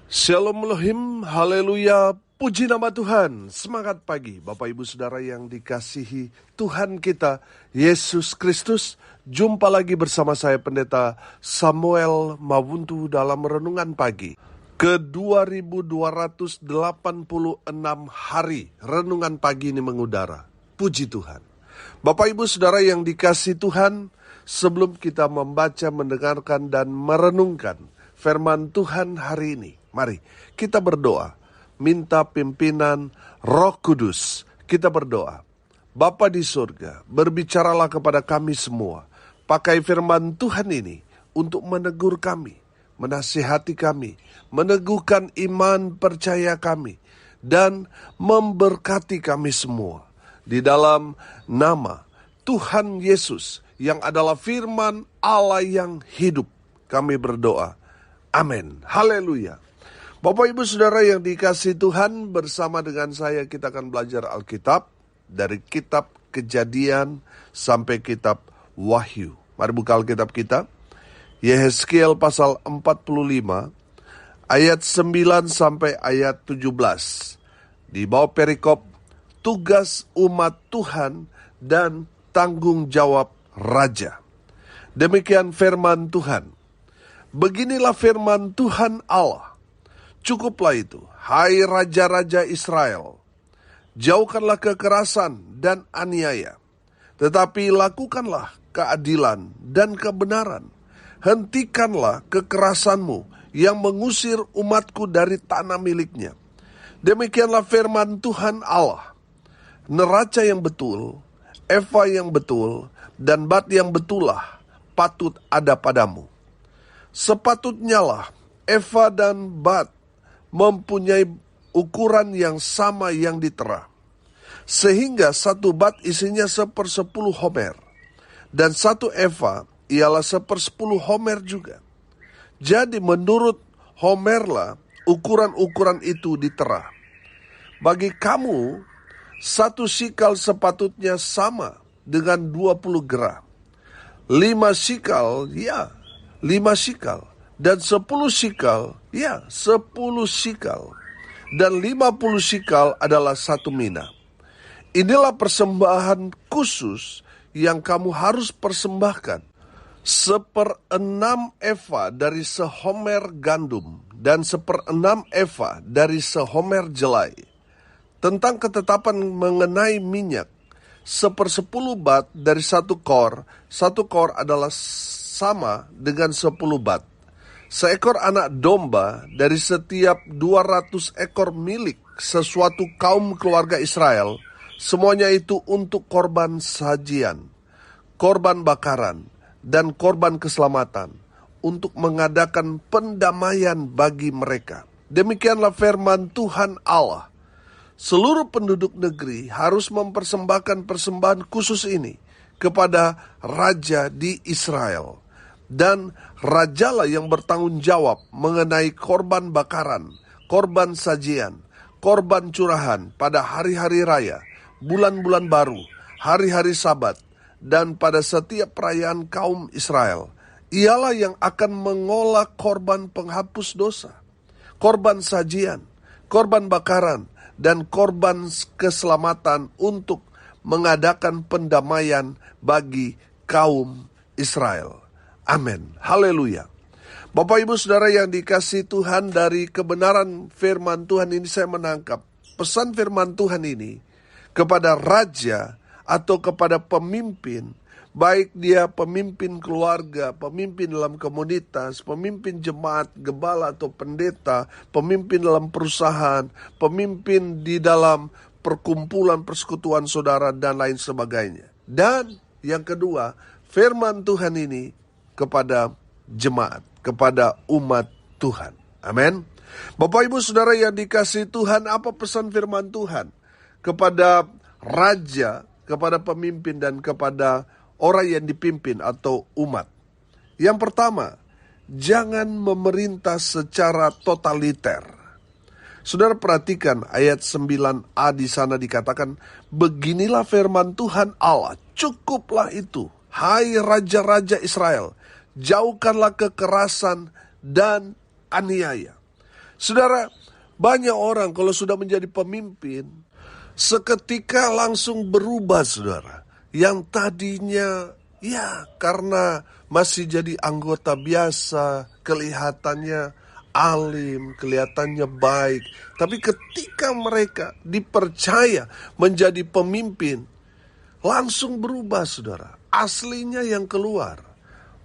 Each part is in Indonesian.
Shalom Elohim, haleluya, puji nama Tuhan. Semangat pagi Bapak Ibu Saudara yang dikasihi Tuhan kita Yesus Kristus. Jumpa lagi bersama saya Pendeta Samuel Mawuntu dalam Renungan Pagi ke 2286 hari Renungan Pagi ini mengudara. Puji Tuhan. Bapak Ibu Saudara yang dikasihi Tuhan, sebelum kita membaca, mendengarkan dan merenungkan firman Tuhan hari ini, mari kita berdoa, minta pimpinan Roh Kudus. Kita berdoa. Bapa di surga, berbicaralah kepada kami semua. Pakai firman Tuhan ini untuk menegur kami, menasihati kami, meneguhkan iman percaya kami, dan memberkati kami semua. Di dalam nama Tuhan Yesus yang adalah firman Allah yang hidup, kami berdoa. Amin. Haleluya. Bapak Ibu Saudara yang dikasihi Tuhan, bersama dengan saya kita akan belajar Alkitab dari kitab Kejadian sampai kitab Wahyu. Mari buka Alkitab kita. Yehezkiel pasal 45 ayat 9 sampai ayat 17. Di bawah perikop tugas umat Tuhan dan tanggung jawab raja. Demikian firman Tuhan. Beginilah firman Tuhan Allah. Cukuplah itu, hai raja-raja Israel. Jauhkanlah kekerasan dan aniaya, tetapi lakukanlah keadilan dan kebenaran. Hentikanlah kekerasanmu yang mengusir umatku dari tanah miliknya. Demikianlah firman Tuhan Allah. Neraca yang betul, eva yang betul, dan bat yang betullah patut ada padamu. Sepatutnya lah eva dan bat mempunyai ukuran yang sama yang ditera, sehingga satu bat isinya 1/10 homer, dan satu eva ialah 1/10 homer juga. Jadi menurut homerlah ukuran-ukuran itu ditera. Bagi kamu, satu sikal sepatutnya sama dengan 20 gram. 5 sikal, ya 5 sikal. Dan 10 sikal, ya 10 sikal. Dan 50 sikal adalah 1 mina. Inilah persembahan khusus yang kamu harus persembahkan. 1/6 eva dari sehomer gandum dan 1/6 eva dari sehomer jelai. Tentang ketetapan mengenai minyak, 1/10 bat dari 1 kor adalah sama dengan 10 bat. Seekor anak domba dari setiap 200 ekor milik sesuatu kaum keluarga Israel, semuanya itu untuk korban sajian, korban bakaran, dan korban keselamatan, untuk mengadakan pendamaian bagi mereka. Demikianlah firman Tuhan Allah. Seluruh penduduk negeri harus mempersembahkan persembahan khusus ini kepada raja di Israel. Dan rajalah yang bertanggung jawab mengenai korban bakaran, korban sajian, korban curahan pada hari-hari raya, bulan-bulan baru, hari-hari sabat, dan pada setiap perayaan kaum Israel. Ialah yang akan mengolah korban penghapus dosa, korban sajian, korban bakaran, dan korban keselamatan untuk mengadakan pendamaian bagi kaum Israel. Amin. Haleluya. Bapak Ibu Saudara yang dikasihi Tuhan, dari kebenaran firman Tuhan ini saya menangkap pesan firman Tuhan ini kepada raja atau kepada pemimpin, baik dia pemimpin keluarga, pemimpin dalam komunitas, pemimpin jemaat, gembala atau pendeta, pemimpin dalam perusahaan, pemimpin di dalam perkumpulan persekutuan saudara dan lain sebagainya. Dan yang kedua, firman Tuhan ini kepada jemaat, kepada umat Tuhan. Amin. Bapak Ibu Saudara yang dikasihi Tuhan, apa pesan firman Tuhan kepada raja, kepada pemimpin, dan kepada orang yang dipimpin atau umat? Yang pertama, jangan memerintah secara totaliter. Saudara perhatikan ayat 9a di sana dikatakan, beginilah firman Tuhan Allah, cukuplah itu, hai raja-raja Israel, jauhkanlah kekerasan dan aniaya. Saudara, banyak orang kalau sudah menjadi pemimpin, seketika langsung berubah, saudara. Yang tadinya, ya karena masih jadi anggota biasa, kelihatannya alim, kelihatannya baik. Tapi ketika mereka dipercaya menjadi pemimpin, langsung berubah, saudara. Aslinya yang keluar.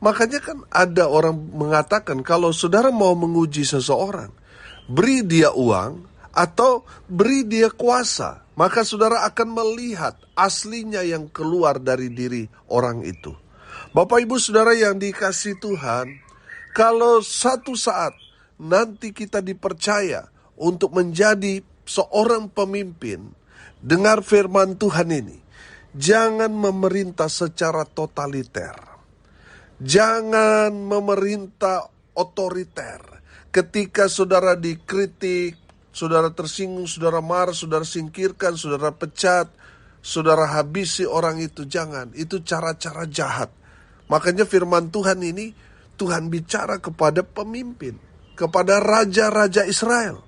Makanya kan ada orang mengatakan kalau saudara mau menguji seseorang, beri dia uang atau beri dia kuasa, maka saudara akan melihat aslinya yang keluar dari diri orang itu. Bapak Ibu Saudara yang dikasihi Tuhan, kalau satu saat nanti kita dipercaya untuk menjadi seorang pemimpin, dengar firman Tuhan ini, jangan memerintah secara totaliter. Jangan memerintah otoriter. Ketika saudara dikritik, saudara tersinggung, saudara marah, saudara singkirkan, saudara pecat, saudara habisi orang itu. Jangan, itu cara-cara jahat. Makanya firman Tuhan ini, Tuhan bicara kepada pemimpin, kepada raja-raja Israel,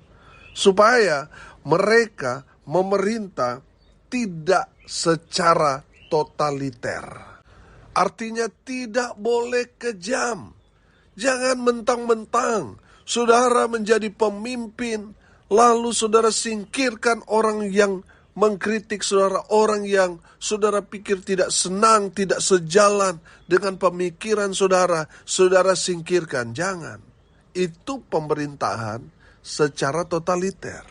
supaya mereka memerintah tidak secara totaliter. Artinya tidak boleh kejam. Jangan mentang-mentang saudara menjadi pemimpin, lalu saudara singkirkan orang yang mengkritik saudara, orang yang saudara pikir tidak senang, tidak sejalan dengan pemikiran saudara, saudara singkirkan. Jangan. Itu pemerintahan secara totaliter.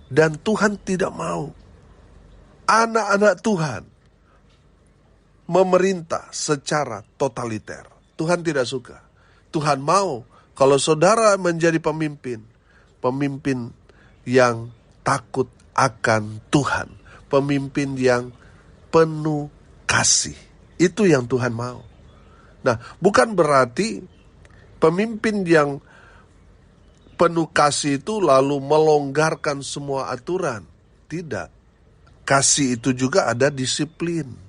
Dan Tuhan tidak mau anak-anak Tuhan memerintah secara totaliter. Tuhan tidak suka. Tuhan mau kalau saudara menjadi pemimpin, pemimpin yang takut akan Tuhan, pemimpin yang penuh kasih. Itu yang Tuhan mau. Nah, bukan berarti pemimpin yang penuh kasih itu lalu melonggarkan semua aturan. Tidak. Kasih itu juga ada disiplin.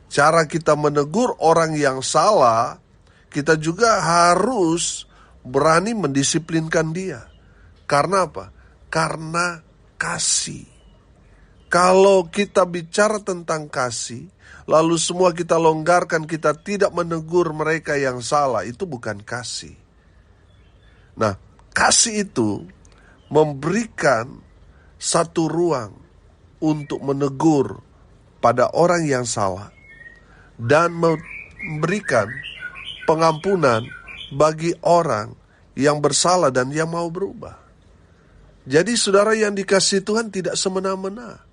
Cara kita menegur orang yang salah, kita juga harus berani mendisiplinkan dia. Karena apa? Karena kasih. Kalau kita bicara tentang kasih, lalu semua kita longgarkan, kita tidak menegur mereka yang salah, itu bukan kasih. Nah, kasih itu memberikan satu ruang untuk menegur pada orang yang salah dan memberikan pengampunan bagi orang yang bersalah dan yang mau berubah. Jadi saudara yang dikasihi Tuhan tidak semena-mena.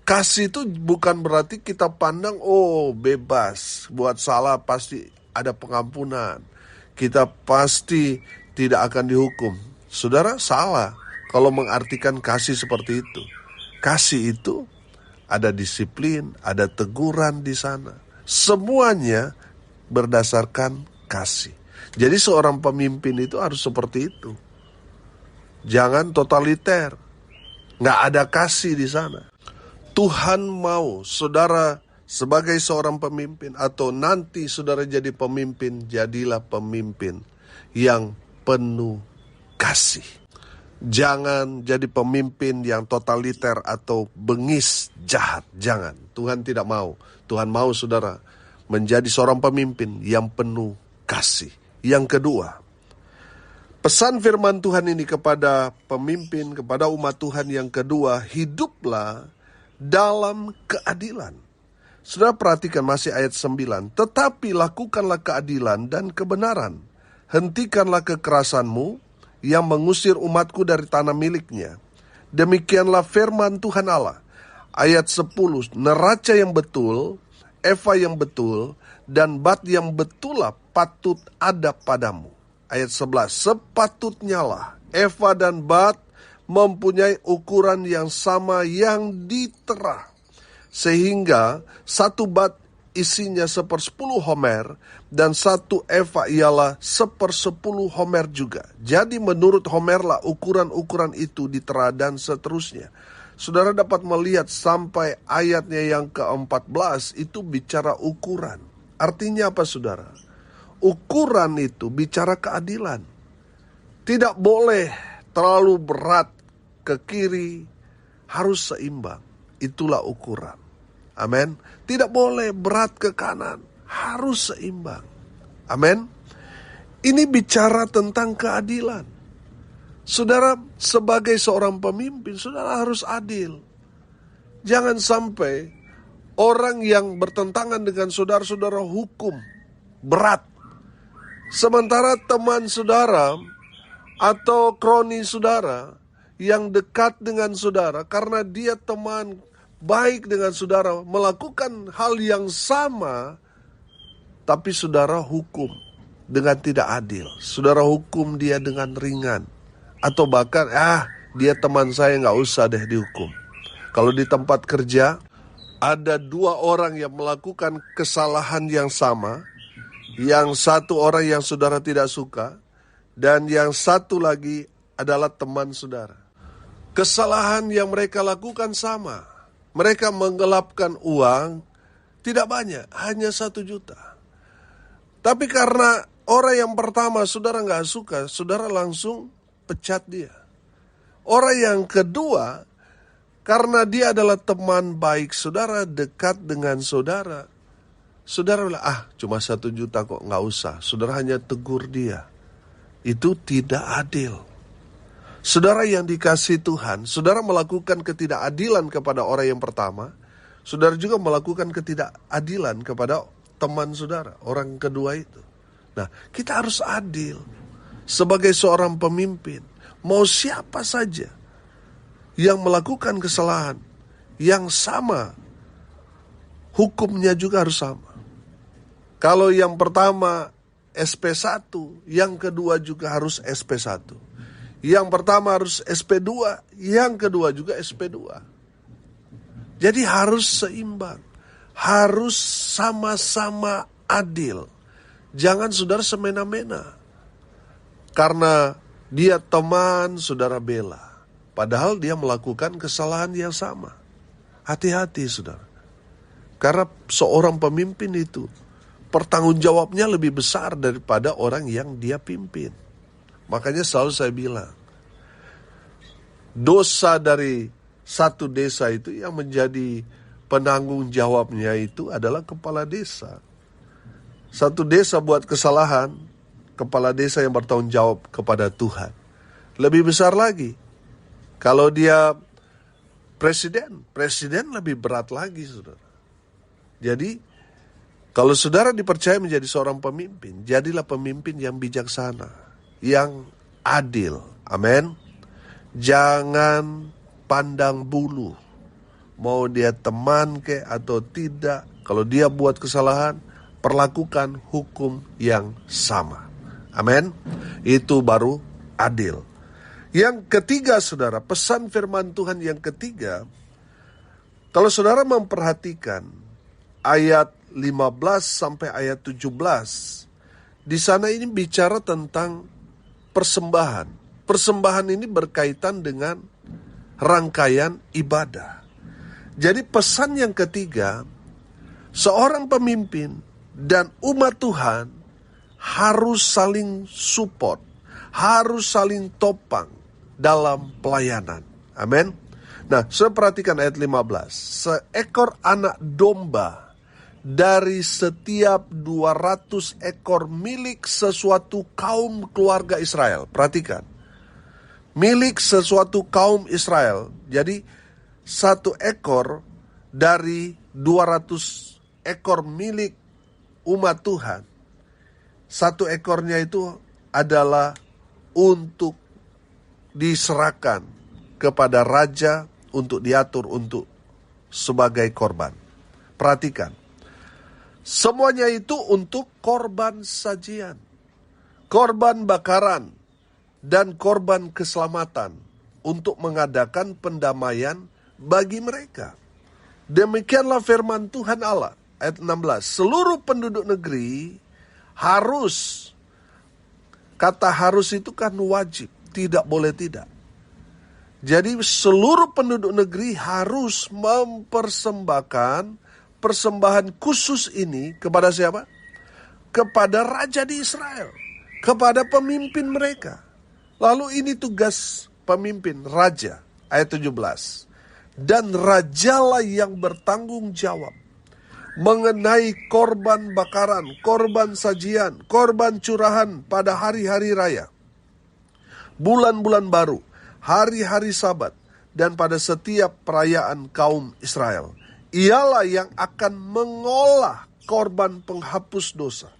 Kasih itu bukan berarti kita pandang, oh bebas, buat salah pasti ada pengampunan. Kita pasti tidak akan dihukum. Saudara salah kalau mengartikan kasih seperti itu. Kasih itu ada disiplin, ada teguran di sana. Semuanya berdasarkan kasih. Jadi seorang pemimpin itu harus seperti itu. Jangan totaliter. Nggak ada kasih di sana. Tuhan mau saudara sebagai seorang pemimpin atau nanti saudara jadi pemimpin, jadilah pemimpin yang penuh kasih. Jangan jadi pemimpin yang totaliter atau bengis, jahat. Jangan. Tuhan tidak mau. Tuhan mau saudara menjadi seorang pemimpin yang penuh kasih. Yang kedua, pesan firman Tuhan ini kepada pemimpin, kepada umat Tuhan yang kedua, hiduplah dalam keadilan. Saudara perhatikan masih ayat 9. Tetapi lakukanlah keadilan dan kebenaran. Hentikanlah kekerasanmu yang mengusir umatku dari tanah miliknya. Demikianlah firman Tuhan Allah. Ayat 10. Neraca yang betul, eva yang betul, dan bat yang betul lah patut ada padamu. Ayat 11. Sepatutnya lah eva dan bat mempunyai ukuran yang sama yang ditera. Sehingga satu bat isinya 1/10 homer dan satu eva ialah 1/10 homer juga. Jadi menurut homer lah ukuran-ukuran itu ditera dan seterusnya. Saudara dapat melihat sampai ayatnya yang ke-14 itu bicara ukuran. Artinya apa saudara? Ukuran itu bicara keadilan. Tidak boleh terlalu berat ke kiri, harus seimbang. Itulah ukuran. Amin. Tidak boleh berat ke kanan, harus seimbang. Amin. Ini bicara tentang keadilan. Saudara, sebagai seorang pemimpin, saudara harus adil. Jangan sampai orang yang bertentangan dengan saudara-saudara hukum berat. Sementara teman saudara atau kroni saudara yang dekat dengan saudara, karena dia teman baik dengan saudara, melakukan hal yang sama, tapi saudara hukum dengan tidak adil. Saudara hukum dia dengan ringan. Atau bahkan, dia teman saya, gak usah deh dihukum. Kalau di tempat kerja, ada dua orang yang melakukan kesalahan yang sama. Yang satu orang yang saudara tidak suka, dan yang satu lagi adalah teman saudara. Kesalahan yang mereka lakukan sama. Mereka menggelapkan uang, tidak banyak, hanya 1 juta. Tapi karena orang yang pertama saudara gak suka, saudara langsung pecat dia. Orang yang kedua, karena dia adalah teman baik saudara, dekat dengan saudara, saudara bilang, cuma 1 juta kok, gak usah. Saudara hanya tegur dia. Itu tidak adil. Saudara yang dikasihi Tuhan, saudara melakukan ketidakadilan kepada orang yang pertama, saudara juga melakukan ketidakadilan kepada teman saudara, orang kedua itu. Nah, kita harus adil. Sebagai seorang pemimpin, mau siapa saja yang melakukan kesalahan yang sama, hukumnya juga harus sama. Kalau yang pertama SP1, yang kedua juga harus SP1. Yang pertama harus SP2, yang kedua juga SP2. Jadi harus seimbang. Harus sama-sama adil. Jangan saudara semena-mena. Karena dia teman saudara bela. Padahal dia melakukan kesalahan yang sama. Hati-hati saudara. Karena seorang pemimpin itu, pertanggung jawabnya lebih besar daripada orang yang dia pimpin. Makanya selalu saya bilang, dosa dari satu desa itu yang menjadi penanggung jawabnya itu adalah kepala desa. Satu desa buat kesalahan, kepala desa yang bertanggung jawab kepada Tuhan. Lebih besar lagi, kalau dia presiden lebih berat lagi, saudara. Jadi, kalau saudara dipercaya menjadi seorang pemimpin, jadilah pemimpin yang bijaksana, yang adil. Amin. Jangan pandang bulu. Mau dia teman ke atau tidak, kalau dia buat kesalahan, perlakukan hukum yang sama. Amin. Itu baru adil. Yang ketiga saudara, pesan firman Tuhan yang ketiga, kalau saudara memperhatikan ayat 15 sampai ayat 17, di sana ini bicara tentang persembahan. Persembahan ini berkaitan dengan rangkaian ibadah. Jadi pesan yang ketiga, seorang pemimpin dan umat Tuhan harus saling support, harus saling topang dalam pelayanan. Amin. Nah, saya perhatikan ayat 15. Seekor anak domba dari setiap 200 ekor milik sesuatu kaum keluarga Israel. Perhatikan. Milik sesuatu kaum Israel. Jadi 1 ekor dari 200 ekor milik umat Tuhan. 1 ekornya itu adalah untuk diserahkan kepada raja untuk diatur untuk sebagai korban. Perhatikan. Semuanya itu untuk korban sajian, korban bakaran, dan korban keselamatan untuk mengadakan pendamaian bagi mereka. Demikianlah firman Tuhan Allah. Ayat 16. Seluruh penduduk negeri harus, kata harus itu kan wajib, tidak boleh tidak. Jadi seluruh penduduk negeri harus mempersembahkan persembahan khusus ini kepada siapa? Kepada raja di Israel, kepada pemimpin mereka. Lalu ini tugas pemimpin, raja, ayat 17. Dan rajalah yang bertanggung jawab mengenai korban bakaran, korban sajian, korban curahan pada hari-hari raya, bulan-bulan baru, hari-hari Sabat, dan pada setiap perayaan kaum Israel. Ialah yang akan mengolah korban penghapus dosa,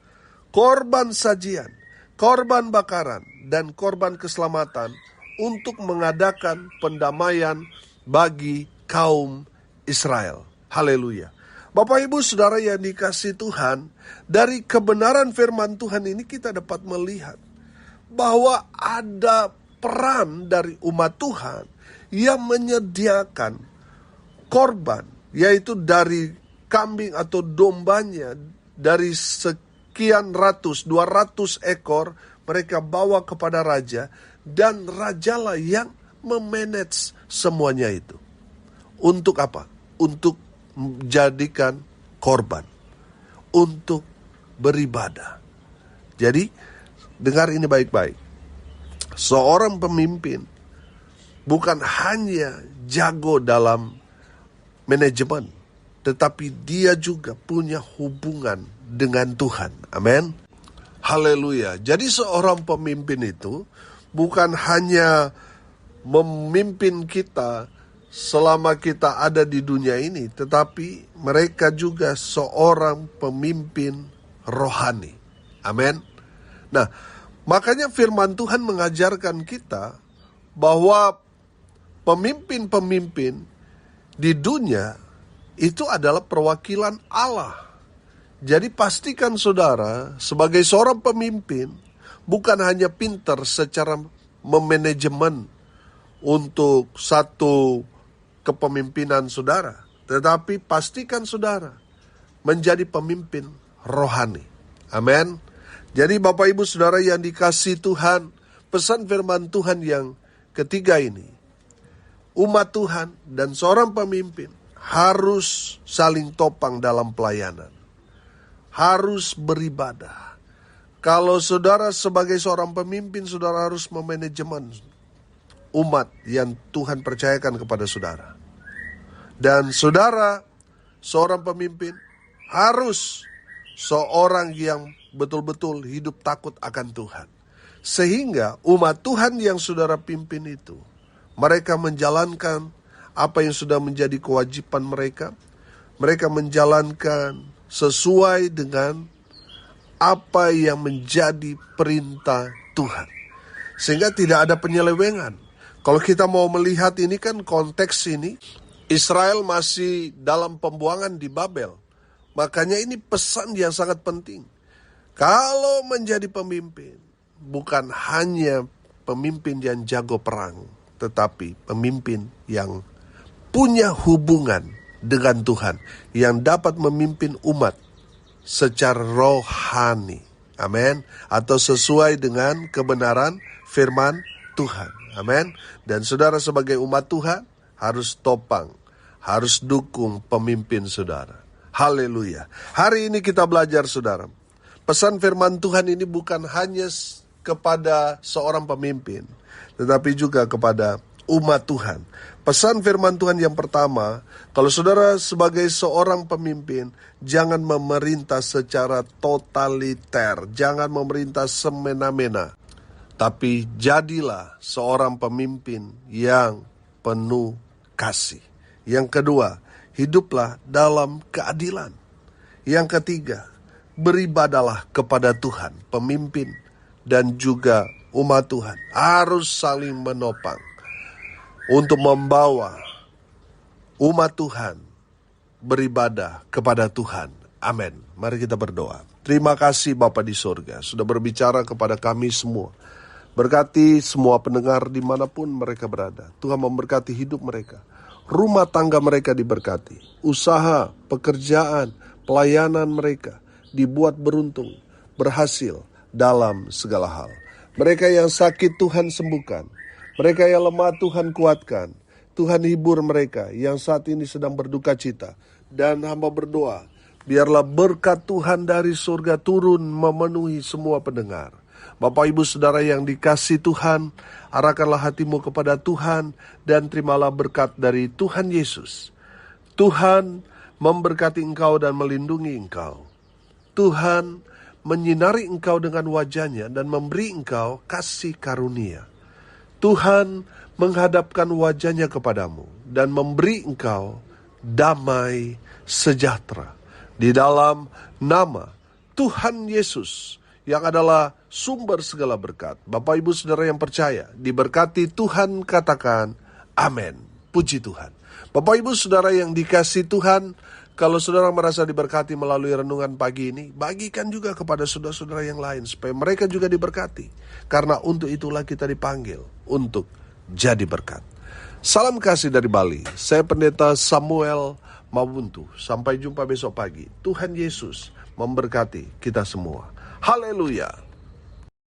korban sajian, korban bakaran, dan korban keselamatan untuk mengadakan pendamaian bagi kaum Israel. Haleluya. Bapak Ibu Saudara yang dikasihi Tuhan, dari kebenaran firman Tuhan ini kita dapat melihat bahwa ada peran dari umat Tuhan yang menyediakan korban, yaitu dari kambing atau dombanya, dari sekian ratus, 200 ekor, mereka bawa kepada raja, dan rajalah yang memanage semuanya itu. Untuk apa? Untuk menjadikan korban, untuk beribadah. Jadi, dengar ini baik-baik. Seorang pemimpin bukan hanya jago dalam manajemen, tetapi dia juga punya hubungan dengan Tuhan. Amin. Haleluya. Jadi seorang pemimpin itu bukan hanya memimpin kita selama kita ada di dunia ini, tetapi mereka juga seorang pemimpin rohani. Amin. Nah, makanya firman Tuhan mengajarkan kita bahwa pemimpin-pemimpin di dunia itu adalah perwakilan Allah. Jadi pastikan saudara sebagai seorang pemimpin bukan hanya pintar secara memanajemen untuk satu kepemimpinan saudara, tetapi pastikan saudara menjadi pemimpin rohani. Amin. Jadi Bapak Ibu Saudara yang dikasihi Tuhan, pesan firman Tuhan yang ketiga ini, umat Tuhan dan seorang pemimpin harus saling topang dalam pelayanan, harus beribadah. Kalau saudara sebagai seorang pemimpin, saudara harus memanajemen umat yang Tuhan percayakan kepada saudara. Dan saudara, seorang pemimpin, harus seorang yang betul-betul hidup takut akan Tuhan. Sehingga umat Tuhan yang saudara pimpin itu, mereka menjalankan apa yang sudah menjadi kewajiban mereka. Mereka menjalankan sesuai dengan apa yang menjadi perintah Tuhan. Sehingga tidak ada penyelewengan. Kalau kita mau melihat ini kan konteks ini, Israel masih dalam pembuangan di Babel. Makanya ini pesan yang sangat penting. Kalau menjadi pemimpin, bukan hanya pemimpin yang jago perang, tetapi pemimpin yang punya hubungan dengan Tuhan, yang dapat memimpin umat secara rohani. Amin. Atau sesuai dengan kebenaran firman Tuhan. Amin. Dan saudara sebagai umat Tuhan harus topang, harus dukung pemimpin saudara. Haleluya. Hari ini kita belajar saudara. Pesan firman Tuhan ini bukan hanya kepada seorang pemimpin, tetapi juga kepada umat Tuhan. Pesan firman Tuhan yang pertama, kalau saudara sebagai seorang pemimpin, jangan memerintah secara totaliter, jangan memerintah semena-mena, tapi jadilah seorang pemimpin yang penuh kasih. Yang kedua, hiduplah dalam keadilan. Yang ketiga, beribadalah kepada Tuhan. Pemimpin dan juga umat Tuhan harus saling menopang untuk membawa umat Tuhan beribadah kepada Tuhan. Amin. Mari kita berdoa. Terima kasih Bapa di surga sudah berbicara kepada kami semua. Berkati semua pendengar dimanapun mereka berada. Tuhan memberkati hidup mereka. Rumah tangga mereka diberkati. Usaha, pekerjaan, pelayanan mereka dibuat beruntung, berhasil dalam segala hal. Mereka yang sakit Tuhan sembuhkan. Mereka yang lemah Tuhan kuatkan. Tuhan hibur mereka yang saat ini sedang berduka cita. Dan hamba berdoa, biarlah berkat Tuhan dari surga turun memenuhi semua pendengar. Bapak Ibu Saudara yang dikasihi Tuhan, arahkanlah hatimu kepada Tuhan dan terimalah berkat dari Tuhan Yesus. Tuhan memberkati engkau dan melindungi engkau. Tuhan menyinari engkau dengan wajah-Nya dan memberi engkau kasih karunia. Tuhan menghadapkan wajah-Nya kepadamu dan memberi engkau damai sejahtera. Di dalam nama Tuhan Yesus yang adalah sumber segala berkat. Bapak Ibu Saudara yang percaya, diberkati Tuhan, katakan amin. Puji Tuhan. Bapak Ibu Saudara yang dikasihi Tuhan, kalau saudara merasa diberkati melalui renungan pagi ini, bagikan juga kepada saudara-saudara yang lain supaya mereka juga diberkati. Karena untuk itulah kita dipanggil untuk jadi berkat. Salam kasih dari Bali. Saya Pendeta Samuel Mabuntu. Sampai jumpa besok pagi. Tuhan Yesus memberkati kita semua. Haleluya.